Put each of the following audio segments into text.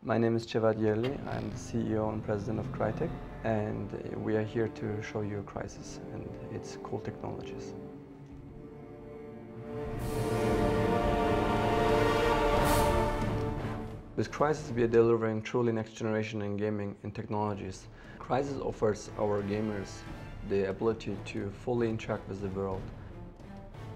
My name is Cevat Yerli. I'm the CEO and President of Crytek, and we are here to show you Crysis and its cool technologies. With Crysis, we are delivering truly next generation in gaming and technologies. Crysis offers our gamers the ability to fully interact with the world.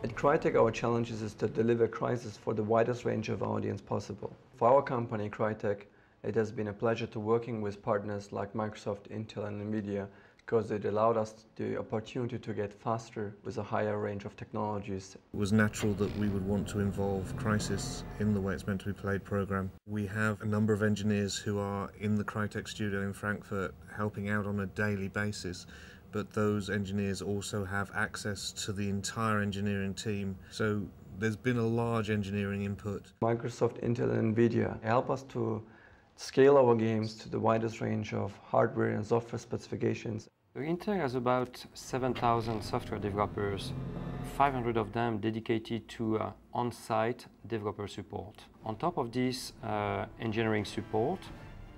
At Crytek, our challenge is to deliver Crysis for the widest range of audience possible. For our company, Crytek, it has been a pleasure to working with partners like Microsoft, Intel and NVIDIA because it allowed us the opportunity to get faster with a higher range of technologies. It was natural that we would want to involve Crysis in the way it's meant to be played program. We have a number of engineers who are in the Crytek studio in Frankfurt helping out on a daily basis, but those engineers also have access to the entire engineering team. So there's been a large engineering input. Microsoft, Intel and NVIDIA help us to scale our games to the widest range of hardware and software specifications. Intel has about 7,000 software developers, 500 of them dedicated to on-site developer support. On top of this engineering support,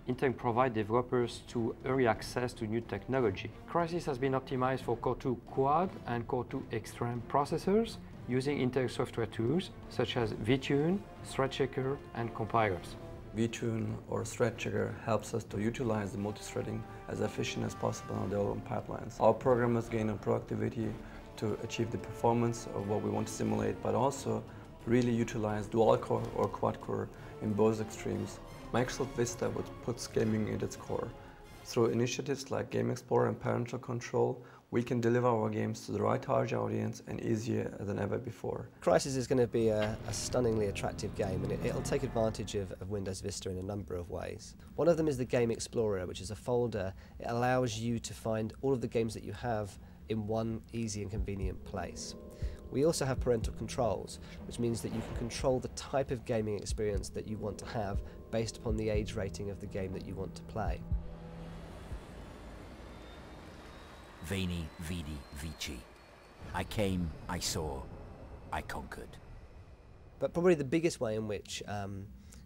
Intel provides developers to early access to new technology. Crysis has been optimized for Core 2 Quad and Core 2 Extreme processors using Intel software tools such as vTune, Thread Checker, and compilers. vTune or Thread Checker helps us to utilize the multi-threading as efficient as possible in our development pipelines. Our programmers gain on productivity to achieve the performance of what we want to simulate, but also really utilize dual-core or quad-core in both extremes. Microsoft Vista puts gaming at its core. Through initiatives like Game Explorer and Parental Control, we can deliver our games to the right target audience and easier than ever before. Crysis is going to be a stunningly attractive game, and it'll take advantage of Windows Vista in a number of ways. One of them is the Game Explorer, which is a folder. It allows you to find all of the games that you have in one easy and convenient place. We also have parental controls, which means that you can control the type of gaming experience that you want to have based upon the age rating of the game that you want to play. Veni, vidi, vici. I came, I saw, I conquered. But probably the biggest way in which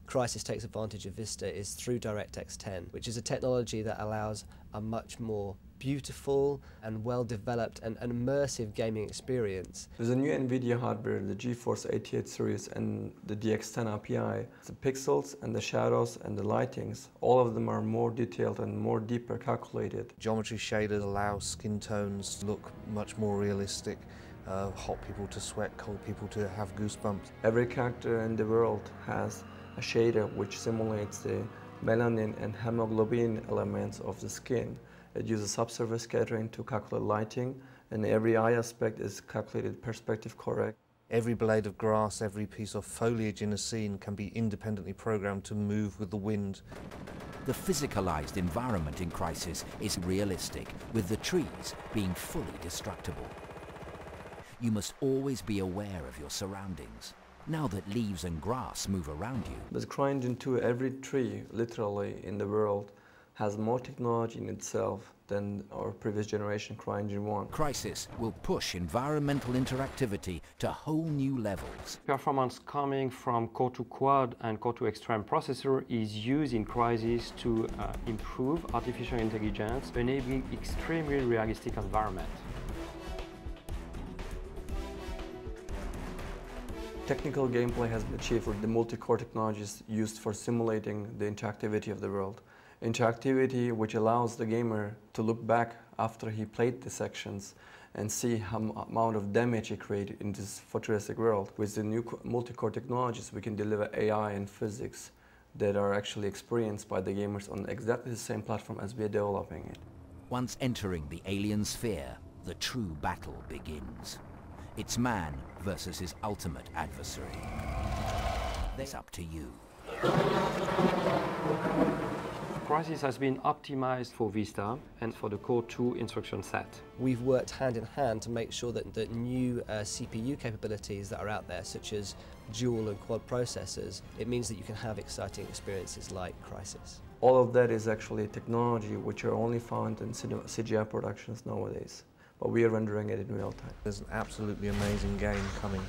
Crysis takes advantage of Vista is through DirectX 10, which is a technology that allows a much more beautiful and well-developed and immersive gaming experience. With the new NVIDIA hardware, the GeForce 88 series and the DX10 API, the pixels and the shadows and the lightings, all of them are more detailed and more deeper calculated. Geometry shaders allow skin tones to look much more realistic, hot people to sweat, cold people to have goosebumps. Every character in the world has a shader which simulates the melanin and hemoglobin elements of the skin. It uses subsurface scattering to calculate lighting, and every eye aspect is calculated perspective correct. Every blade of grass, every piece of foliage in a scene can be independently programmed to move with the wind. The physicalized environment in Crysis is realistic, with the trees being fully destructible. You must always be aware of your surroundings. Now that leaves and grass move around you. With CryEngine 2, every tree, literally, in the world has more technology in itself than our previous generation CryEngine 1. Crysis will push environmental interactivity to whole new levels. Performance coming from Core 2 Quad and Core 2 Extreme processor is used in Crysis to improve artificial intelligence, enabling extremely realistic environment. Technical gameplay has been achieved with the multi-core technologies used for simulating the interactivity of the world. Interactivity which allows the gamer to look back after he played the sections and see how amount of damage he created in this futuristic world. With the new multi-core technologies, we can deliver AI and physics that are actually experienced by the gamers on exactly the same platform as we are developing it. Once entering the alien sphere, the true battle begins. It's man versus his ultimate adversary. That's up to you. Crysis has been optimized for Vista and for the Core 2 instruction set. We've worked hand in hand to make sure that the new CPU capabilities that are out there, such as dual and quad processors, it means that you can have exciting experiences like Crysis. All of that is actually technology which are only found in CGI productions nowadays, but we are rendering it in real time. There's an absolutely amazing game coming.